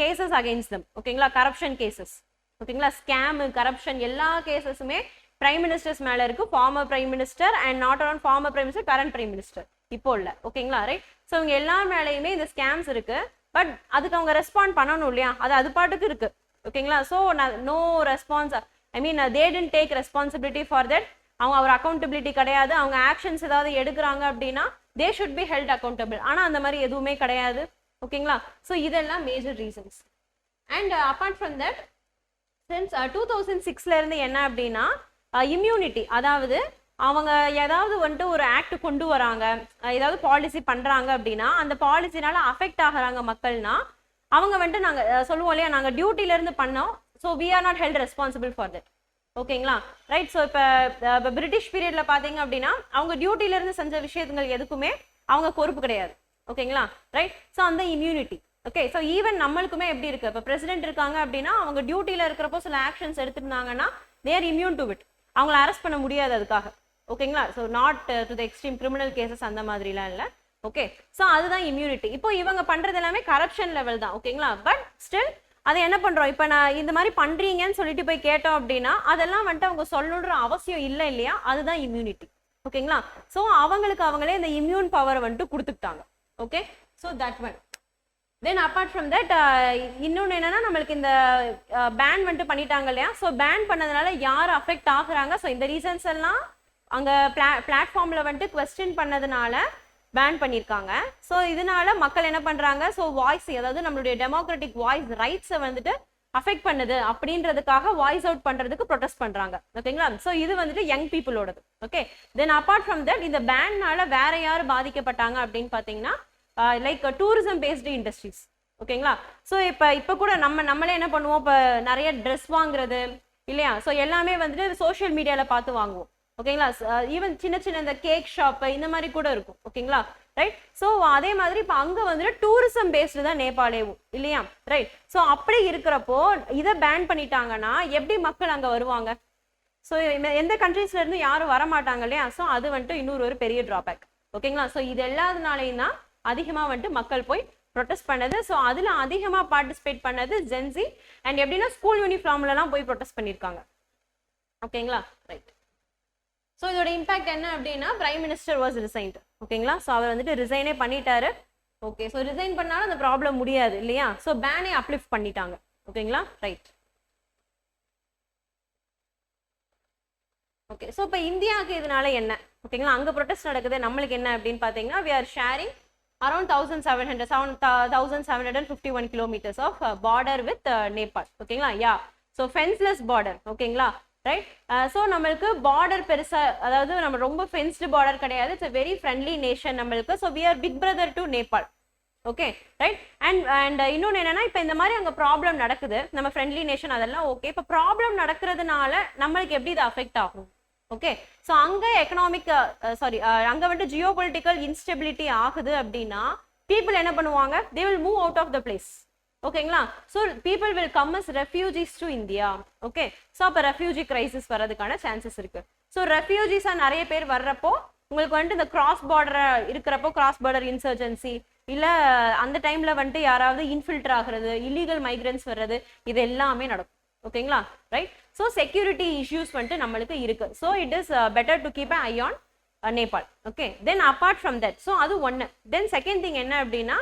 cases against them. ஓகேங்களா, கரப்ஷன் கேசஸ். ஓகேங்களா, ஸ்கேம், கரப்ஷன் எல்லா கேசஸுமே பிரைம் மினிஸ்டர்ஸ் மேல இருக்கு. Former prime minister and not one former prime minister, current prime minister இப்போ இல்ல. ஓகேங்களா, ரைட். ஸோ இவங்க எல்லா மேலேயுமே இந்த ஸ்கேம்ஸ் இருக்கு, பட் அதுக்கு அவங்க ரெஸ்பாண்ட் பண்ணணும் இல்லையா? அது பாட்டுக்கு இருக்கு. ஓகேங்களா, so no response, I mean they didn't take responsibility for that. அவங்க ஒரு அக்கௌண்டபிலிட்டி கிடையாது. அவங்க ஆக்ஷன்ஸ் ஏதாவது எடுக்கிறாங்க அப்படின்னா they should be held accountable. ஆனா அந்த மாதிரி எதுவுமே கிடையாது. ஓகேங்களா, ஸோ இதெல்லாம் major reasons. And apart from that since 2006ல இருந்து என்ன அப்படின்னா இம்யூனிட்டி, அதாவது அவங்க ஏதாவது வந்துட்டு ஒரு ஆக்ட் கொண்டு வராங்க, ஏதாவது பாலிசி பண்றாங்க அப்படின்னா அந்த பாலிசினால அஃபெக்ட் ஆகுறாங்க மக்கள்னா அவங்க வந்துட்டு நாங்க சொல்லுவோம் இல்லையா, நாங்க டியூட்டில இருந்து பண்ணோம், so we are not held responsible for that. ஓகேங்களா, ரைட். ஸோ இப்போ பிரிட்டிஷ் பீரியட்ல பாத்தீங்க அப்படின்னா அவங்க டியூட்டில இருந்து செஞ்ச விஷயங்கள் எதுக்குமே அவங்க பொறுப்பு கிடையாது. ஓகேங்களா, ரைட். ஸோ அந்த இம்யூனிட்டி. ஓகே, ஸோ ஈவன் நம்மளுக்குமே எப்படி இருக்கு, இப்போ பிரசிடென்ட் இருக்காங்க அப்படின்னா அவங்க டியூட்டில இருக்கிறப்போ சில ஆக்ஷன்ஸ் எடுத்துருந்தாங்கன்னா they are immune to it. அவங்கள அரெஸ்ட் பண்ண முடியாது அதுக்காக. ஓகேங்களா, so not to the extreme criminal cases அந்த மாதிரிலாம் இல்லை. ஓகே, ஸோ அதுதான் இம்யூனிட்டி. இப்போ இவங்க பண்றது எல்லாமே கரப்ஷன் லெவல் தான். ஓகேங்களா, பட் ஸ்டில் அதை என்ன பண்றோம், இப்போ நான் இந்த மாதிரி பண்றீங்கன்னு சொல்லிட்டு போய் கேட்டோம் அப்படின்னா அதெல்லாம் வந்துட்டு அவங்க சொல்லணுன்ற அவசியம் இல்லை இல்லையா? அதுதான் இம்யூனிட்டி. ஓகேங்களா, ஸோ அவங்களுக்கு அவங்களே இந்த இம்யூன் பவர் வந்துட்டு கொடுத்துக்கிட்டாங்க. Okay, so that one. Then apart from that இன்னொன்று என்னன்னா நம்மளுக்கு இந்த பேன் வந்துட்டு பண்ணிட்டாங்க இல்லையா? ஸோ பேன் பண்ணதுனால யார் அஃபெக்ட் ஆகுறாங்க? ஸோ இந்த ரீசன்ஸ் எல்லாம் அங்கே பிளாட்ஃபார்ம்ல வந்துட்டு கொஸ்டின் பண்ணதுனால பேன் பண்ணியிருக்காங்க. ஸோ இதனால மக்கள் என்ன பண்றாங்க, ஸோ வாய்ஸ், அதாவது நம்மளுடைய டெமோக்ராட்டிக் வாய்ஸ் ரைட்ஸை வந்துட்டு அஃபெக்ட் பண்ணுது அப்படின்றதுக்காக வாய்ஸ் அவுட் பண்றதுக்கு ப்ரொடெஸ்ட் பண்றாங்க. ஓகேங்களா, ஸோ இது வந்துட்டு யங் பீப்புளோடது. Okay, then apart from that இந்த பேன்னால வேற யார் பாதிக்கப்பட்டாங்க அப்படின்னு பார்த்தீங்கன்னா லைக் டூரிசம் பேஸ்டு இண்டஸ்ட்ரீஸ். ஓகேங்களா, ஸோ இப்போ கூட நம்மளே என்ன பண்ணுவோம், இப்போ நிறைய ட்ரெஸ் வாங்குறது இல்லையா? ஸோ எல்லாமே வந்துட்டு சோஷியல் மீடியால பார்த்து வாங்குவோம். ஓகேங்களா, ஈவன் சின்ன சின்ன இந்த கேக் ஷாப் இந்த மாதிரி கூட இருக்கும். ஓகேங்களா, ரைட். ஸோ அதே மாதிரி இப்போ அங்கே வந்துட்டு டூரிசம் பேஸ்டு தான் நேபாளேவும் இல்லையா? ரைட். ஸோ அப்படி இருக்கிறப்போ இதை பேன் பண்ணிட்டாங்கன்னா எப்படி மக்கள் அங்கே வருவாங்க? ஸோ எந்த கண்ட்ரீஸ்ல இருந்து யாரும் வர மாட்டாங்க இல்லையா, ஸோ அது வந்துட்டு இன்னொரு ஒரு பெரிய டிராபேக். ஓகேங்களா, ஸோ இது எல்லாத்தினாலையும் தான் அதிகமாக வந்துட்டு மக்கள் போய் ப்ரொடெஸ்ட் பண்ணது. ஸோ அதில் அதிகமாக பார்ட்டிசிபேட் பண்ணது ஜென்சி. அண்ட் எப்படின்னா ஸ்கூல் யூனிஃபார்ம்லலாம் போய் ப்ரொடெஸ்ட் பண்ணியிருக்காங்க. ஓகேங்களா, ரைட். ஸோ இதோட இம்பாக்ட் என்ன அப்படின்னா பிரைம் மினிஸ்டர் வாஸ் ரிசைன்ட். ஓகேங்களா, ஸோ அவர் வந்துட்டு ரிசைனே பண்ணிட்டாரு. ஓகே, ஸோ ரிசைன் பண்ணாலும் அந்த ப்ராப்ளம் முடியாது இல்லையா, ஸோ பேனே அப்லிஃப்ட் பண்ணிட்டாங்க. ஓகேங்களா, ரைட். ஓகே, ஸோ இப்போ இந்தியாவுக்கு இதனால என்ன? ஓகேங்களா, அங்கே ப்ரொடெஸ்ட் நடக்குது, நம்மளுக்கு என்ன அப்படின்னு பார்த்தீங்கன்னா we are sharing around 1751 kilometers of border with Nepal. ஓகேங்களா, யா, ஸோ ஃபென்ஸ்லெஸ் பார்டர். ஓகேங்களா, ரைட். ஸோ நம்மளுக்கு பார்டர் பெருசா, அதாவது நம்ம ரொம்ப ஃபென்ஸ்டு பார்டர் கிடையாது, it's a very friendly nation நம்மளுக்கு. So we are big brother to Nepal. Okay, right. And இன்னொன்று என்னன்னா, இப்போ இந்த மாதிரி அங்கே ப்ராப்ளம் நடக்குது, நம்ம ஃப்ரெண்ட்லி நேஷன் அதெல்லாம் ஓகே. இப்போ ப்ராப்ளம் நடக்கிறதுனால நம்மளுக்கு எப்படி இது அஃபெக்ட் ஆகும்? ஓகே, ஸோ அங்கே எக்கனாமிக் அங்கே வந்துட்டு ஜியோ பொலிட்டிக்கல் இன்ஸ்டெபிலிட்டி ஆகுது அப்படின்னா பீப்புள் என்ன பண்ணுவாங்க? They will move out of the place. ஓகேங்களா, so people will come as refugees to India. Okay, so அப்போ ரெஃப்யூஜி கிரைசிஸ் வர்றதுக்கான சான்சஸ் இருக்கு. ஸோ ரெஃப்யூஜிஸாக நிறைய பேர் வர்றப்போ உங்களுக்கு வந்துட்டு இந்த கிராஸ் பார்டர் இருக்கிறப்போ கிராஸ் பார்டர் இன்சர்ஜென்சி இல்லை அந்த டைம்ல வந்துட்டு யாராவது இன்ஃபில்டர் ஆகுறது, இல்லீகல் மைக்ரன்ஸ் வர்றது, இது எல்லாமே நடக்கும். ஓகேங்களா, ரைட். ஸோ செக்யூரிட்டி இஷ்யூஸ் வந்துட்டு நம்மளுக்கு இருக்கு. So it is better to keep I on Nepal. Okay, then apart from that, so அது ஒன்று. தென் செகண்ட் திங் என்ன அப்படின்னா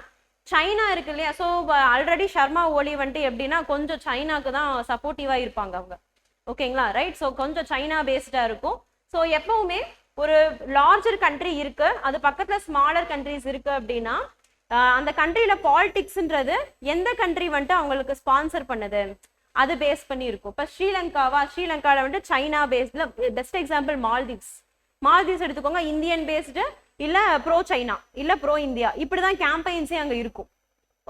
சைனா இருக்கு இல்லையா, ஸோ ஆல்ரெடி ஷர்மா ஓலி வந்துட்டு எப்படின்னா கொஞ்சம் சைனாக்கு தான் சப்போர்ட்டிவாக இருப்பாங்க அவங்க. ஓகேங்களா, ரைட். ஸோ கொஞ்சம் சைனா பேஸ்டாக இருக்கும். ஸோ எப்பவுமே ஒரு லார்ஜர் கண்ட்ரி இருக்கு, அது பக்கத்தில் ஸ்மாலர் கண்ட்ரிஸ் இருக்கு அப்படின்னா அந்த கண்ட்ரியில பாலிடிக்ஸ்ன்றது எந்த கண்ட்ரி வந்துட்டு அவங்களுக்கு ஸ்பான்சர் பண்ணுது அது பேஸ் பண்ணி இருக்கும். இப்போ ஸ்ரீலங்காவில் வந்துட்டு சைனா பேஸ்டில், பெஸ்ட் எக்ஸாம்பிள் மால்தீவ்ஸ் எடுத்துக்கோங்க, இந்தியன் பேஸ்டு இல்லை ப்ரோ சைனா இல்லை ப்ரோ இந்தியா, இப்படி தான் கேம்பெயின்ஸே அங்கே இருக்கும்.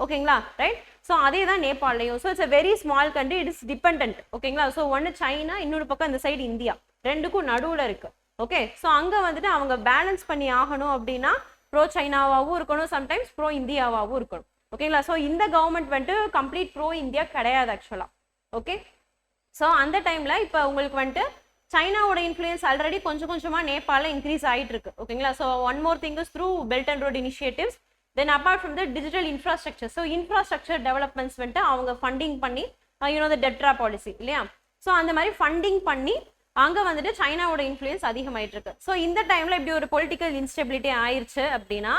ஓகேங்களா, ரைட். ஸோ அதே தான் நேபாளையும். So it's a very small country, it is depend. ஓகேங்களா, ஸோ ஒன்று சைனா, இன்னொரு பக்கம் இந்த சைடு இந்தியா, ரெண்டுக்கும் நடுவில் இருக்கு. ஓகே, ஸோ அங்கே வந்துட்டு அவங்க பேலன்ஸ் பண்ணி ஆகணும் அப்படின்னா ப்ரோ சைனாவாகவும் இருக்கணும், சம்டைம்ஸ் ப்ரோ இந்தியாவாகவும் இருக்கணும். ஓகேங்களா, ஸோ இந்த கவர்மெண்ட் வந்துட்டு கம்ப்ளீட் ப்ரோ இந்தியா கிடையாது ஆக்சுவலாக. ஓகே, ஸோ அந்த டைம்ல இப்போ உங்களுக்கு வந்துட்டு சைனாவோட இன்ஃப்ளூயன்ஸ் ஆல்ரெடி கொஞ்சம் கொஞ்சமாக நேபாளில் இன்க்ரீஸ் ஆகிட்டு இருக்கு. ஓகேங்களா, so one more thing is through belt and road initiatives. Then apart from the digital infrastructure, so infrastructure developments வந்துட்டு அவங்க ஃபண்டிங் பண்ணி, யூனோ த டெட்ரா பாலிசி இல்லையா, ஸோ அந்த மாதிரி ஃபண்டிங் பண்ணி அங்கே வந்துட்டு சைனாவோட இன்ஃப்ளூயன்ஸ் அதிகமாயிட்டு இருக்கு. ஸோ இந்த டைம்ல இப்படி ஒரு பொலிட்டிக்கல் இன்ஸ்டெபிலிட்டி ஆயிடுச்சு அப்படின்னா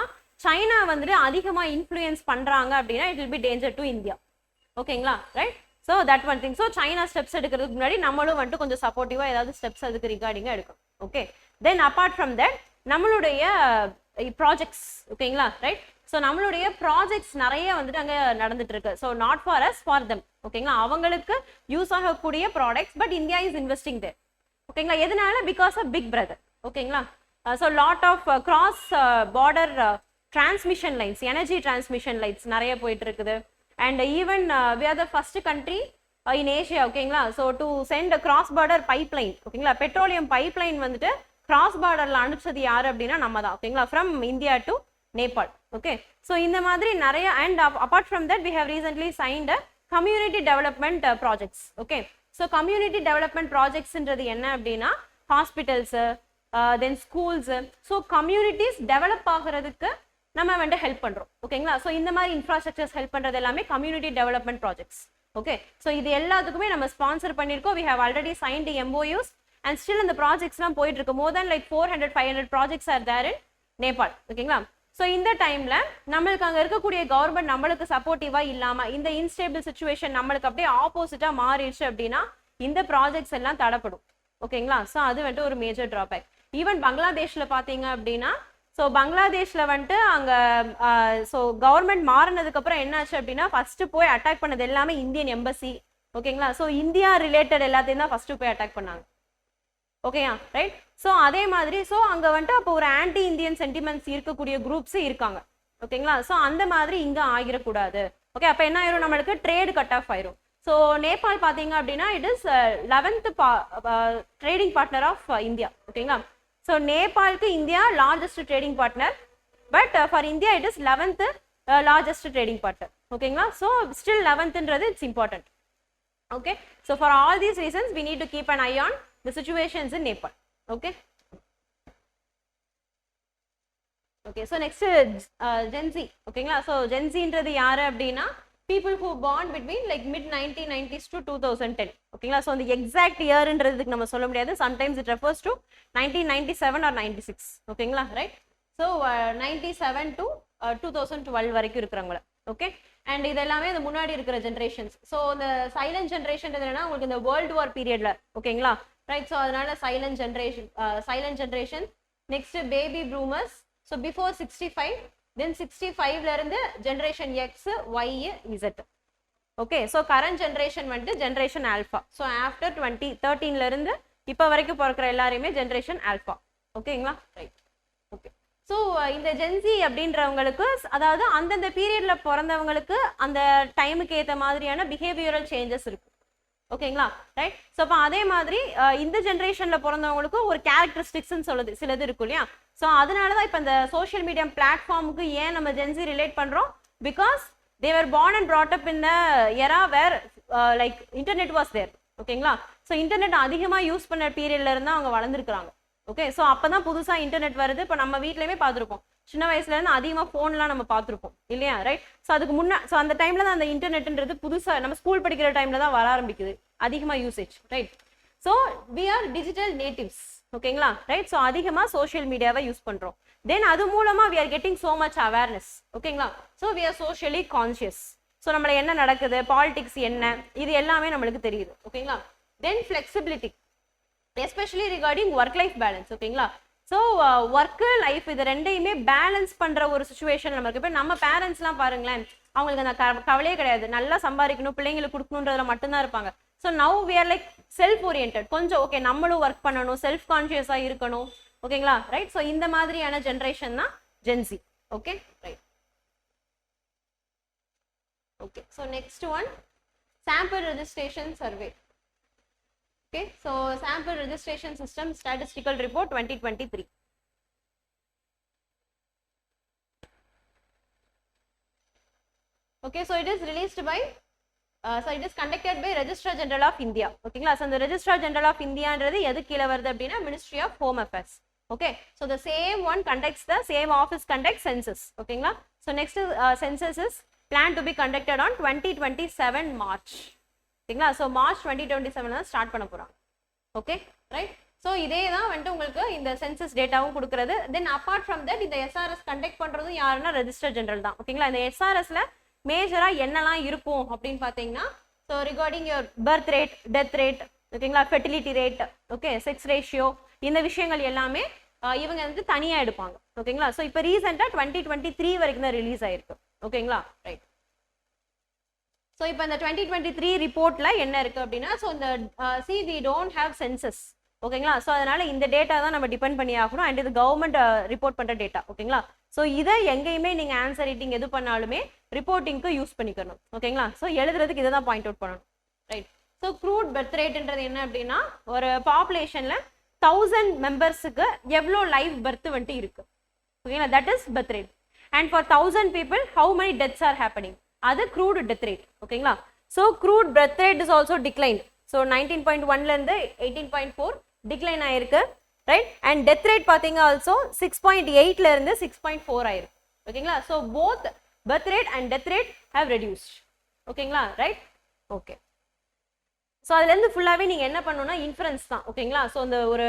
சைனா வந்துட்டு அதிகமாக இன்ஃப்ளூயன்ஸ் பண்றாங்க அப்படின்னா it will be danger to India. ஓகேங்களா, right. So that one thing. So China steps எடுக்கிறதுக்கு முன்னாடி நம்மளும் வந்துட்டு கொஞ்சம் சப்போர்ட்டிவாக ஏதாவது ஸ்டெப்ஸ் அதுக்கு ரிகார்டிங்காக எடுக்கும். Okay, then apart from that நம்மளுடைய ப்ராஜெக்ட்ஸ். ஓகேங்களா, ரைட். ஸோ நம்மளுடைய ப்ராஜெக்ட்ஸ் நிறைய வந்துட்டு அங்கே நடந்துட்டு இருக்கு. So not for us, for them. ஓகேங்களா, அவங்களுக்கு யூஸ் ஆகக்கூடிய products, but India is investing there. ஓகேங்களா, எதனால? Because of big brother. ஓகேங்களா, so lot of cross border transmission lines, energy transmission lines நிறைய போயிட்டு இருக்குது. And even we are the first country in Asia. ஓகேங்களா, so to send cross border pipeline. ஓகேங்களா, petroleum pipeline வந்துட்டு cross பார்டர்ல அனுப்பிச்சது யாரு அப்படின்னா நம்ம தான். ஓகேங்களா, from India to Nepal. Okay, so இந்த மாதிரி நிறைய. And apart from that we have recently signed community development projects. Okay, so community development ப்ராஜெக்ட்ஸ்ன்றது என்ன அப்படின்னா hospitals, then schools, so communities develop ஆகிறதுக்கு நம்ம வந்துட்டு ஹெல்ப் பண்ணுறோம். ஓகேங்களா, ஸோ இந்த மாதிரி இன்ஃப்ராஸ்ட்ரக்சர்ஸ் ஹெல்ப் பண்ணுறது எல்லாமே community development projects. Okay, so இது எல்லாத்துக்குமே நம்ம ஸ்பான்சர் பண்ணியிருக்கோம். we have already signed MOUs and still இந்த ப்ராஜெக்ட்ஸ்லாம் போயிட்டு இருக்கு. more than like 400-500 projects are there in Nepal. ஓகேங்களா, ஸோ இந்த டைம்ல நம்மளுக்கு அங்கே இருக்கக்கூடிய கவர்மெண்ட் நம்மளுக்கு சப்போர்ட்டிவா இல்லாம இந்த இன்ஸ்டேபிள் சுச்சுவேஷன் நம்மளுக்கு அப்படியே ஆப்போசிட்டா மாறிடுச்சு அப்படின்னா இந்த ப்ராஜெக்ட்ஸ் எல்லாம் தடைப்படும். ஓகேங்களா, ஸோ அது வந்துட்டு ஒரு மேஜர் டிராபேக். ஈவன் பங்களாதேஷ்ல பாத்தீங்க அப்படின்னா, ஸோ பங்களாதேஷ்ல வந்துட்டு அங்க ஸோ கவர்மெண்ட் மாறினதுக்கு அப்புறம் என்னாச்சு அப்படின்னா ஃபர்ஸ்ட் போய் அட்டாக் பண்ணது எல்லாமே இந்தியன் எம்பசி. ஓகேங்களா, ஸோ இந்தியா ரிலேட்டட் எல்லாத்தையும் தான் ஃபர்ஸ்ட் போய் அட்டாக் பண்ணாங்க. ஓகேயா, ரைட். ஸோ அதே மாதிரி ஸோ அங்கே வந்துட்டு அப்போ ஒரு ஆன்டி இந்தியன் சென்டிமெண்ட்ஸ் இருக்கக்கூடிய குரூப்ஸே இருக்காங்க. ஓகேங்களா, ஸோ அந்த மாதிரி இங்கே ஆகிடக்கூடாது. ஓகே, அப்போ என்ன ஆயிரும், நம்மளுக்கு ட்ரேடு கட் ஆஃப் ஆயிரும். ஸோ நேபாள் பார்த்தீங்க அப்படின்னா it is 11th trading partner of India. ஓகேங்களா, ஸோ நேபாளுக்கு India largest trading partner, but for India it is 11th largest trading partner. ஓகேங்களா, so still 11th it's important. Okay, so for all these reasons we need to keep an eye on the situations in Nepal. Okay. Okay, so next Gen Z. ஓகேங்களா, so Gen Zன்றது யாரு அப்படின்னா people who born between like mid 1990s to 2010. ஓகேங்களா, so the exact yearன்றதுக்கு நம்ம சொல்ல முடியாது. Sometimes it refers to 1997 or 96. ஓகேங்களா, right? So 97 to 2012 வரைக்கும் இருக்கிறவங்கள. ஓகே, அண்ட் இது எல்லாமே இந்த முன்னாடி இருக்கிற ஜென்ரேஷன்ஸ். ஸோ இந்த சைலண்ட் ஜென்ரேஷன் என்னன்னா உங்களுக்கு இந்த வேர்ல்டு வார் பீரியட்ல, ஓகேங்களா, ரைட்? ஸோ அதனால silent generation. Next baby boomers. So before 65, then 65ல இருந்து generation X, Y, Z. Okay, so current generation வந்துட்டு ஜென்ரேஷன் ஆல்ஃபா. ஸோ ஆஃப்டர் 2013ல இருந்து இப்போ வரைக்கும் பிறக்கிற எல்லாரையுமே ஜென்ரேஷன் ஆல்ஃபா. ஓகேங்களா, ரைட்? ஓகே, ஸோ இந்த ஜென்சி அப்படின்றவங்களுக்கு, அதாவது அந்தந்த பீரியட்ல பிறந்தவங்களுக்கு அந்த டைமுக்கு ஏற்ற மாதிரியான பிஹேவியரல் சேஞ்சஸ் இருக்கு. ஓகேங்களா, ரைட்? ஸோ அப்போ அதே மாதிரி இந்த ஜென்ரேஷன்ல பிறந்தவங்களுக்கும் ஒரு கேரக்டரிஸ்டிக்ஸ்ன்னு சொல்லுது சிலது இருக்கும் இல்லையா? ஸோ அதனால தான் இப்போ இந்த சோஷியல் மீடியா பிளாட்ஃபார்முக்கு ஏன் நம்ம ஜென்சி ரிலேட் பண்றோம்? Because they were born and brought up in the era where like internet was there. ஓகேங்களா, ஸோ இன்டர்நெட் அதிகமாக யூஸ் பண்ண பீரியட்ல இருந்தா அவங்க வளர்ந்துருக்காங்க. ஓகே, ஸோ அப்பதான் புதுசா இன்டர்நெட் வருது. இப்போ நம்ம வீட்லயுமே பார்த்துருப்போம், சின்ன வயசுல இருந்து அதிகமாக ஃபோன்லாம் நம்ம பார்த்துருப்போம் இல்லையா, ரைட்? ஸோ அதுக்கு ஸோ அந்த டைம்ல தான் அந்த இன்டர்நெட்ன்றது புதுசா நம்ம ஸ்கூல் படிக்கிற டைம்ல தான் வர ஆரம்பிக்குது அதிகமாக usage, right? So we are digital natives. ஓகேங்களா, ரைட்? ஸோ அதிகமாக சோஷியல் மீடியாவை யூஸ் பண்றோம். தென் அது மூலமா we are getting so much awareness. ஓகேங்களா, so we are socially conscious. So நம்மள என்ன நடக்குது, பாலிடிக்ஸ் என்ன, இது எல்லாமே நம்மளுக்கு தெரியுது. ஓகேங்களா, then flexibility, especially regarding work life balance. ஓகேங்களா, ஸோ ஒர்க்கு லைஃப் இது ரெண்டையுமே பேலன்ஸ் பண்ற ஒரு சுச்சுவேஷன் நமக்கு. இப்போ நம்ம பேரண்ட்ஸ்லாம் பாருங்களேன், அவங்களுக்கு அந்த கவலையே கிடையாது, நல்லா சம்பாதிக்கணும், பிள்ளைங்களுக்கு கொடுக்கணுன்றதுல மட்டும்தான் இருப்பாங்க. So now we are like self oriented. கொஞ்சம் ஓகே, நம்மளும் ஒர்க் பண்ணணும், செல்ஃப் கான்சியஸா இருக்கணும். ஓகேங்களா, ரைட்? ஸோ இந்த மாதிரியான ஜென்ரேஷன் தான் Gen Z. Okay, right? Okay, so next one, sample registration survey. Okay, so sample registration system statistical report 2023. Okay, so it is released by so it is conducted by Registrar General of India. Okay, so the Registrar General of India என்றது எது கீழ வருது அப்படினா Ministry of Home Affairs. Okay, so the same one conducts, the same office conducts census. Okay, so next census is planned to be conducted on 2027 March. ஓகேங்களா, so March 2027 தான் start பண்ண போறாங்க. Okay, right? So இதே தான் வந்துட்டு உங்களுக்கு இந்த census டேட்டாவும் கொடுக்குறது. தென் அப்பார்ட் ஃப்ரம் தட் இந்த எஸ்ஆர்எஸ் கண்டக்ட் பண்றதும் யாருன்னா ரெஜிஸ்டர் ஜெனரல் தான். ஓகேங்களா, இந்த எஸ்ஆர்எஸ்ல மேஜரா என்னெல்லாம் இருக்கும் அப்படின்னு பார்த்தீங்கன்னா, so regarding your birth rate, death rate, ஓகேங்களா, fertility rate, okay, sex ratio, இந்த விஷயங்கள் எல்லாமே இவங்க வந்து தனியாக எடுப்பாங்க. ஓகேங்களா, ஸோ இப்போ ரீசெண்டாக 2023 வரைக்கும் தான் ரிலீஸ் ஆயிருக்கு. ஓகேங்களா, ரைட்? ஸோ இப்போ இந்த 2023 ரிப்போர்ட்ல என்ன இருக்கு அப்படின்னா, ஸோ இந்த வி டோன்ட் ஹேவ் சென்சஸ். ஓகேங்களா, ஸோ அதனால இந்த டேட்டா தான் நம்ம டிபெண்ட் பண்ணி ஆகணும். அண்ட் இது கவர்மெண்ட் ரிப்போர்ட் பண்ற டேட்டா. ஓகேங்களா, ஸோ இதை எங்கேயுமே நீங்க ஆன்சர் ரைட்டிங் எது பண்ணாலுமே ரிப்போர்ட்டிங்க்கு யூஸ் பண்ணிக்கணும். ஓகேங்களா, ஸோ எழுதுறதுக்கு இதை தான் பாயிண்ட் அவுட் பண்ணணும், ரைட்? ஸோ க்ரூட் பர்த் ரேட்ன்றது என்ன அப்படின்னா, ஒரு பாப்புலேஷன்ல 1000 மெம்பர்ஸுக்கு எவ்வளோ லைவ் பர்த் வந்துட்டு இருக்கு. ஓகேங்களா, that is birth rate. And for 1000 people how many deaths are happening, அது க்ரூட் டெத் ரேட். ஓகேங்களா, so crude birth rate is also decline. So 19.1ல இருந்து 18.4 டிக்ளைன் ஆயிருக்கு, ரைட்? அண்ட் டெத் ரேட் பார்த்தீங்க ஆல்சோ 6.8ல இருந்து 6.4 ஆயிருக்கு. ஓகேங்களா, so both birth rate and death rate have reduced. ஓகேங்களா, ரைட்? ஓகே, ஸோ அதுலேருந்து ஃபுல்லாகவே நீங்கள் என்ன பண்ணணும்னா இன்ஃபரன்ஸ் தான். ஓகேங்களா, ஸோ இந்த ஒரு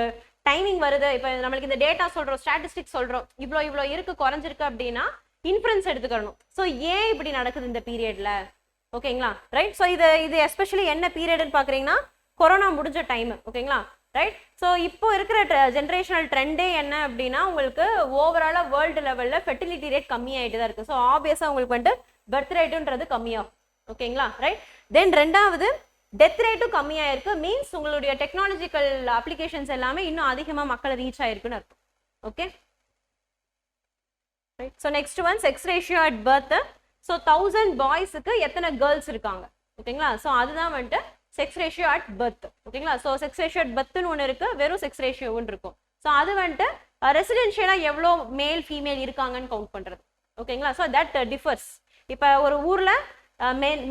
டைமிங் வருது, இப்போ நம்மளுக்கு இந்த டேட்டா சொல்கிறோம், ஸ்டாட்டிஸ்டிக்ஸ் சொல்கிறோம், இவ்வளோ இருக்கு, குறைஞ்சிருக்கு அப்படின்னா இன்ஃபரன்ஸ் எடுத்துக்கணும். ஸோ ஏன் இப்படி நடக்குது இந்த பீரியட்ல? ஓகேங்களா, ரைட்? ஸோ இது எஸ்பெஷலி என்ன பீரியட்னு பார்க்குறீங்கன்னா, கொரோனா முடிஞ்ச டைம். ஓகேங்களா, ரைட்? ஸோ இப்போ இருக்கிற ஜென்ரேஷனல் ட்ரெண்டே என்ன அப்படின்னா, உங்களுக்கு ஓவராலாக வேர்ல்டு லெவலில் ஃபெர்டிலிட்டி ரேட் கம்மியாயிட்டு தான் இருக்கு. ஸோ ஆப்வியஸாக உங்களுக்கு வந்துட்டு பர்த் ரேட்டுன்றது கம்மியாகும். ஓகேங்களா, ரைட்? தென் ரெண்டாவது டெத் ரேட்டும் கம்மியாயிருக்கு. மீன்ஸ் உங்களுடைய டெக்னாலஜிக்கல் அப்ளிகேஷன்ஸ் எல்லாமே இன்னும் அதிகமாக மக்களை ரீச் ஆயிருக்குன்னு இருக்கும். Okay, right? So next one, sex ratio at birth. So 1000 boysக்கு எத்தனை கேர்ள்ஸ் இருக்காங்க. ஓகேங்களா, ஸோ அதுதான் வந்துட்டு செக்ஸ் ரேஷியோ அட் பர்த். ஓகேங்களா, ஸோ செக்ஸ் ரேஷியோ அட் பர்த்னு ஒன்று இருக்கு, வெறும் செக்ஸ் ரேஷியோன்னு இருக்கும். ஸோ அது வந்துட்டு ரெசிடென்ஷியலாக எவ்வளோ மேல் ஃபீமேல் இருக்காங்கன்னு கவுண்ட் பண்ணுறது. ஓகேங்களா, ஸோ தட் டிஃபர்ஸ். இப்போ ஒரு ஊரில்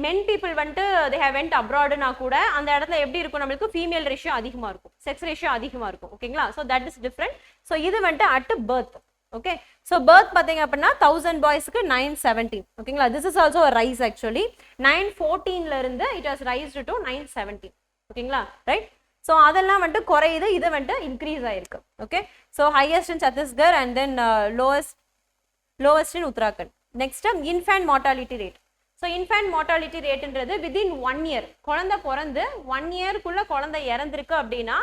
மென் பீப்புள் வந்துட்டு தே ஹேவ் வெண்ட் அப்ராடுனா கூட அந்த இடத்துல எப்படி இருக்கும் நம்மளுக்கு ஃபீமேல் ரேஷியோ அதிகமாக இருக்கும், செக்ஸ் ரேஷியோ அதிகமாக இருக்கும். ஓகேங்களா? So that is different. So இது வந்துட்டு at birth. Okay, so birth பார்த்தீங்க அப்படின்னா 1000 பாய்ஸ்க்கு 917. ஓகேங்களா? This is also rice actually 914 இருந்து இட் ஹஸ் ரைஸ்டு டு 917. ஓகேங்களா? ரைட். ஸோ அதெல்லாம் வந்துட்டு குறையுது, இது வந்துட்டு இன்க்ரீஸ் ஆயிருக்கு. Okay, so highest in Chhattisgarh and then lowest in Uttarakhand. Next infant mortality rate. So infant mortality ரேட்ன்றது வித்தின் 1 இயர், குழந்தை பிறந்து 1 இயர்க்குள்ள குழந்தை இறந்திருக்கு அப்படின்னா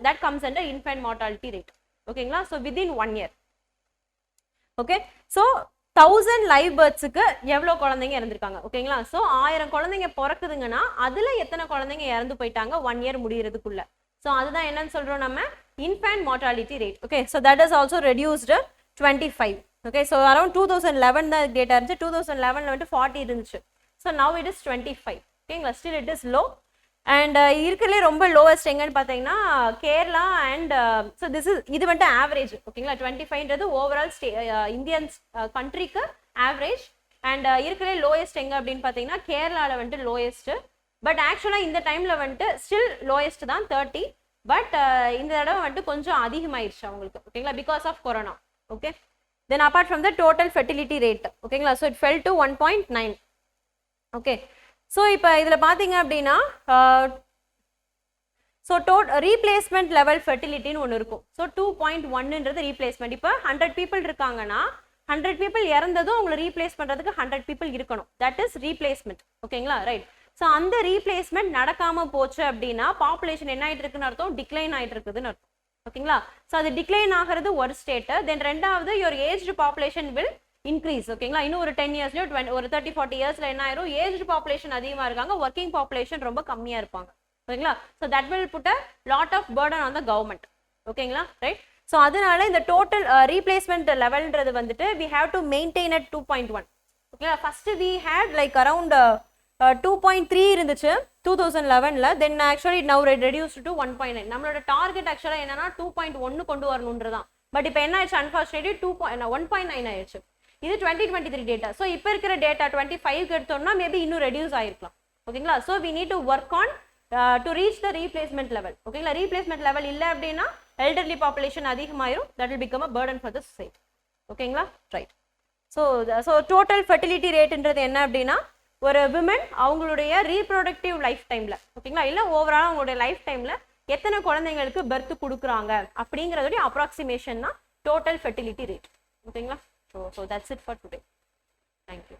that comes under infant mortality rate. ஓகேங்களா? So within 1 year. Okay, so 1000 live பர்த்ஸுக்கு எவ்வளோ குழந்தைங்க இறந்துருக்காங்க. ஓகேங்களா? ஸோ 1000 குழந்தைங்க பிறக்குதுங்கன்னா அதில் எத்தனை குழந்தைங்க இறந்து போயிட்டாங்க 1 இயர் முடியறதுக்குள்ள. ஸோ அதுதான் என்னன்னு சொல்றோம் நம்ம infant mortality rate. Okay, so that is also reduced 25. Okay, so around 2011 தான் டேட்டா இருந்துச்சு. 2011 வந்துட்டு 40 இருந்துச்சு. So now it is 25. ஓகேங்களா? Still it is low. And இருக்கிறதுலே ரொம்ப லோவஸ்ட் எங்கன்னு பார்த்தீங்கன்னா கேரளா அண்ட் ஸோ இது வந்துட்டு ஆவரேஜ். ஓகேங்களா? 25ன்றது ஓவரால் இந்தியன்ஸ் கண்ட்ரிக்கு ஆவரேஜ். அண்ட் இருக்கிறதுலே லோயஸ்ட் எங்க அப்படின்னு பார்த்தீங்கன்னா கேரளாவில் வந்துட்டு லோயஸ்ட். பட் ஆக்சுவலாக இந்த டைமில் வந்துட்டு ஸ்டில் லோயஸ்ட் தான் 30. பட் இந்த தடவை வந்துட்டு கொஞ்சம் அதிகமாயிடுச்சு அவங்களுக்கு. ஓகேங்களா? Because of corona. Okay, then apart from the total fertility rate. ஓகேங்களா? So it fell to 1.9. Okay, so இப்போ இதில் பார்த்தீங்க அப்படின்னா ஸோ ரீப்ளேஸ்மெண்ட் லெவல் ஃபெர்டிலிட்டின்னு ஒன்று இருக்கும். ஸோ 2.1ன்றது ரீப்ளேஸ்மெண்ட். இப்போ 100 பீப்புள் இருக்காங்கன்னா 100 பீப்புள் இறந்ததும் அவங்களை ரீப்ளேஸ் பண்ணுறதுக்கு 100 பீப்புள் இருக்கணும். That is replacement. ஓகேங்களா? ரைட். ஸோ அந்த ரீப்ளேஸ்மெண்ட் நடக்காமல் போச்சு அப்படின்னா பாப்புலேஷன் என்ன ஆகிட்டு இருக்குன்னு அர்த்தம், டிக்ளைன் ஆகிட்டு இருக்குதுன்னு அர்த்தம். ஓகேங்களா? ஸோ அது டிக்ளைன் ஆகிறது ஒரு ஸ்டேட்டு. தென் ரெண்டாவது your aged population will increase. ஓகேங்களா? இன்னும் ஒரு 10 இயர்ஸ்லயோ ஒரு 30-40 இயர்ஸ்ல என்ன ஆயிரும், ஏஜ்டு பாப்புலேஷன் அதிகமா இருக்காங்க, ஒர்க்கிங் பாப்புலேஷன் ரொம்ப கம்மியா இருப்பாங்க. ஓகேங்களா? So that will put a lot of burden on the government. ஓகேங்களா? ரைட். ஸோ அதனால இந்த டோட்டல் ரீப்ளேஸ்மெண்ட் லெவல்ன்றது வந்துட்டு we have to maintain at 2.1. ஓகேங்களா? First we had like around 2.3 இருந்துச்சு 2011ல. Then actually now reduced to 1.9. நம்மளோட டார்கெட் ஆக்சுவலாக என்னன்னா 2.1 கொண்டு வரணுன்றதான். பட் இப்போ என்ன ஆயிடுச்சு, அன்ஃபார்ச்சுனேட்லி 1.9 ஆயிடுச்சு. இது 2023 டேட்டா. ஸோ இப்போ இருக்கிற டேட்டா 25 எடுத்தோம்னா மேபி இன்னும் ரெடியூஸ் ஆயிருக்கலாம். ஓகேங்களா? So we need to work on to reach the replacement level. ஓகேங்களா? ரீப்ளேஸ்மெண்ட் லெவல் இல்லை அப்படின்னா எல்டர்லி பாப்புலேஷன் அதிகமாயிரும். That will become a burden for the society. ஓகேங்களா? ரைட். ஸோ டோட்டல் ஃபெர்டிலிட்டி ரேட்ன்றது என்ன அப்படின்னா ஒரு விமன் அவங்களுடைய ரீப்ரொடக்டிவ் லைஃப் டைம்ல, ஓகேங்களா, இல்லை ஓவரால் அவங்களுடைய லைஃப் டைம்ல எத்தனை குழந்தைங்களுக்கு பர்த் கொடுக்குறாங்க அப்படிங்கிறதுடைய அப்ராக்சிமேஷன் தான் டோட்டல் ஃபெர்டிலிட்டி ரேட். ஓகேங்களா? So that's it for today. Thank you.